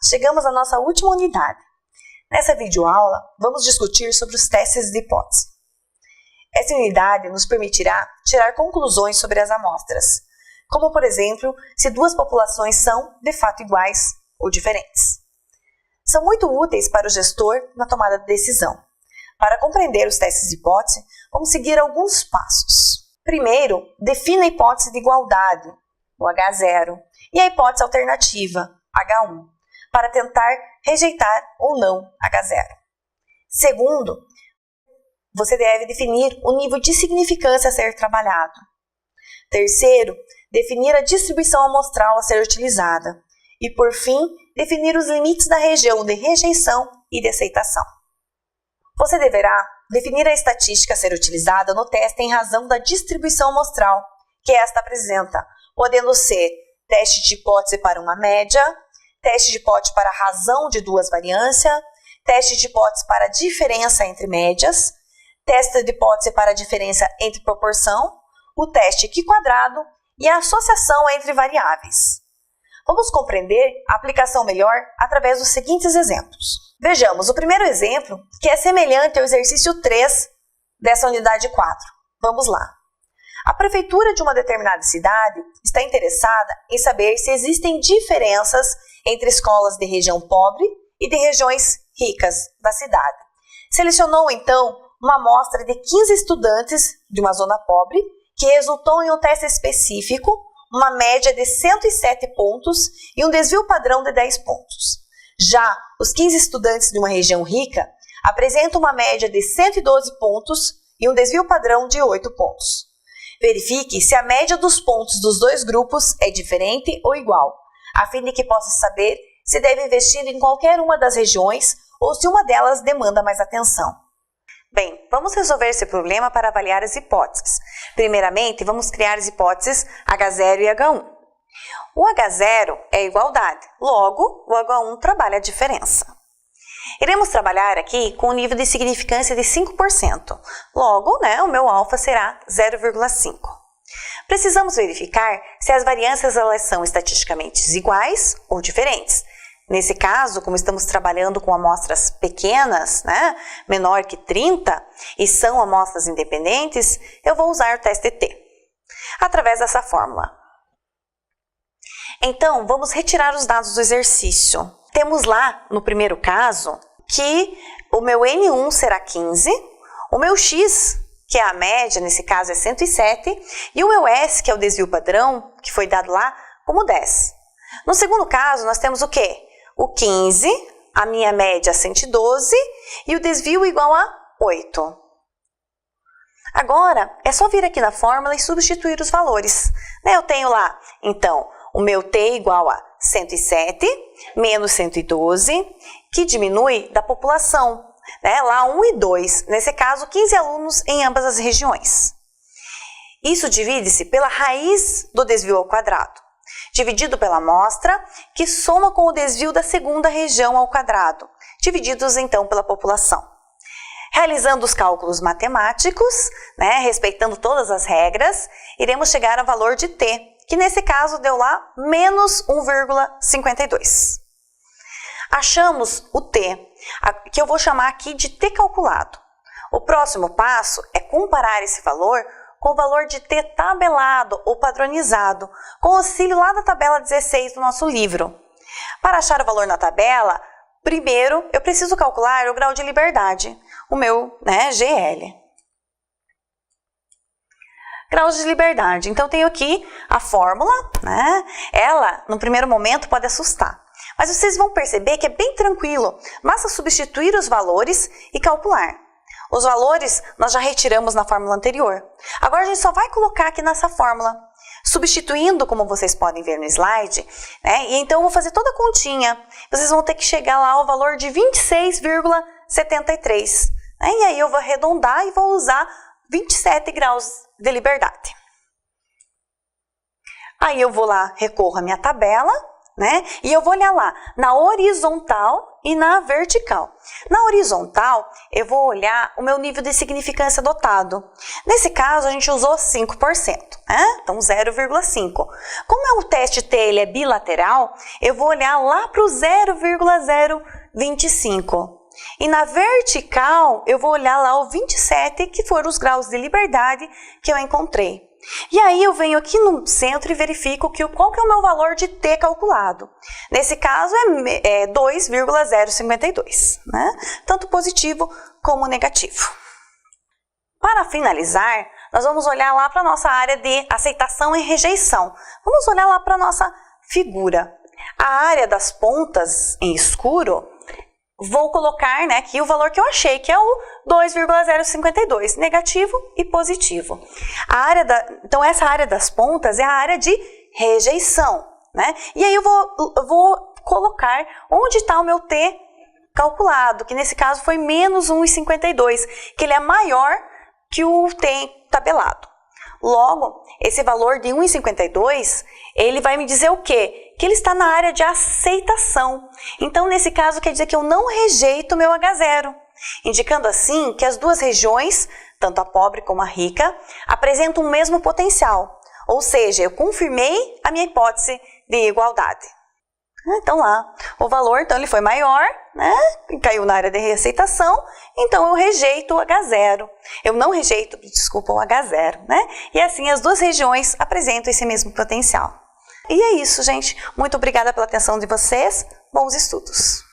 chegamos à nossa última unidade. Nessa videoaula, vamos discutir sobre os testes de hipótese. Essa unidade nos permitirá tirar conclusões sobre as amostras, como, por exemplo, se duas populações são, de fato, iguais ou diferentes. São muito úteis para o gestor na tomada de decisão. Para compreender os testes de hipótese, vamos seguir alguns passos. Primeiro, defina a hipótese de igualdade, o H0, e a hipótese alternativa, H1, para tentar rejeitar ou não H0. Segundo, você deve definir o nível de significância a ser trabalhado. Terceiro, definir a distribuição amostral a ser utilizada. E, por fim, definir os limites da região de rejeição e de aceitação. Você deverá definir a estatística a ser utilizada no teste em razão da distribuição amostral que esta apresenta, podendo ser teste de hipótese para uma média, teste de hipótese para razão de duas variâncias, teste de hipótese para diferença entre médias, teste de hipótese para diferença entre proporção, o teste Q-quadrado e a associação entre variáveis. Vamos compreender a aplicação melhor através dos seguintes exemplos. Vejamos o primeiro exemplo, que é semelhante ao exercício 3 dessa unidade 4. Vamos lá. A prefeitura de uma determinada cidade está interessada em saber se existem diferenças entre escolas de região pobre e de regiões ricas da cidade. Selecionou, então, uma amostra de 15 estudantes de uma zona pobre, que resultou em um teste específico, uma média de 107 pontos e um desvio padrão de 10 pontos. Já os 15 estudantes de uma região rica apresentam uma média de 112 pontos e um desvio padrão de 8 pontos. Verifique se a média dos pontos dos dois grupos é diferente ou igual, a fim de que possa saber se deve investir em qualquer uma das regiões ou se uma delas demanda mais atenção. Bem, vamos resolver esse problema para avaliar as hipóteses. Primeiramente, vamos criar as hipóteses H0 e H1. O H0 é igualdade, logo, o H1 trabalha a diferença. Iremos trabalhar aqui com um nível de significância de 5%, logo, o meu alfa será 0,5. Precisamos verificar se as variâncias elas são estatisticamente iguais ou diferentes. Nesse caso, como estamos trabalhando com amostras pequenas, menor que 30, e são amostras independentes, eu vou usar o teste T, através dessa fórmula. Então, vamos retirar os dados do exercício. Temos lá, no primeiro caso, que o meu N1 será 15, o meu X, que é a média, nesse caso é 107, e o meu S, que é o desvio padrão, que foi dado lá, como 10. No segundo caso, nós temos o quê? O 15, a minha média 112 e o desvio igual a 8. Agora, é só vir aqui na fórmula e substituir os valores. Eu tenho lá, então, o meu T igual a 107 menos 112, que diminui da população. Lá 1 e 2, nesse caso 15 alunos em ambas as regiões. Isso divide-se pela raiz do desvio ao quadrado, dividido pela amostra, que soma com o desvio da segunda região ao quadrado, divididos então pela população. Realizando os cálculos matemáticos, respeitando todas as regras, iremos chegar ao valor de T, que nesse caso deu lá menos 1,52. Achamos o T, que eu vou chamar aqui de T calculado. O próximo passo é comparar esse valor com o valor de T tabelado ou padronizado, com auxílio lá da tabela 16 do nosso livro. Para achar o valor na tabela, primeiro eu preciso calcular o grau de liberdade, o meu GL. Graus de liberdade. Então, tenho aqui a fórmula, Ela, no primeiro momento, pode assustar. Mas vocês vão perceber que é bem tranquilo. Basta substituir os valores e calcular. Os valores nós já retiramos na fórmula anterior. Agora a gente só vai colocar aqui nessa fórmula, substituindo, como vocês podem ver no slide, e então eu vou fazer toda a continha. Vocês vão ter que chegar lá ao valor de 26,73. E aí eu vou arredondar e vou usar 27 graus de liberdade. Aí eu vou lá, recorro à minha tabela, e eu vou olhar lá, na horizontal, e na vertical. Na horizontal, eu vou olhar o meu nível de significância adotado. Nesse caso, a gente usou 5%, né? Então 0,5. Como o teste T ele é bilateral, eu vou olhar lá para o 0,025. E na vertical, eu vou olhar lá o 27, que foram os graus de liberdade que eu encontrei. E aí eu venho aqui no centro e verifico qual que é o meu valor de T calculado. Nesse caso é 2,052, né? Tanto positivo como negativo. Para finalizar, nós vamos olhar lá para a nossa área de aceitação e rejeição. Vamos olhar lá para a nossa figura. A área das pontas em escuro, vou colocar, né, aqui o valor que eu achei, que é o 2,052, negativo e positivo. Então, essa área das pontas é a área de rejeição, né? E aí eu vou colocar onde está o meu T calculado, que nesse caso foi menos 1,52, que ele é maior que o T tabelado. Logo, esse valor de 1,52, ele vai me dizer o quê? Que ele está na área de aceitação. Então, nesse caso, quer dizer que eu não rejeito o meu H0, indicando assim que as duas regiões, tanto a pobre como a rica, apresentam o mesmo potencial. Ou seja, eu confirmei a minha hipótese de igualdade. Então lá, o valor, então ele foi maior, né? Caiu na área de reaceitação, então eu rejeito o H0. Eu não rejeito, desculpa, o H0, né? E assim as duas regiões apresentam esse mesmo potencial. E é isso, gente. Muito obrigada pela atenção de vocês. Bons estudos!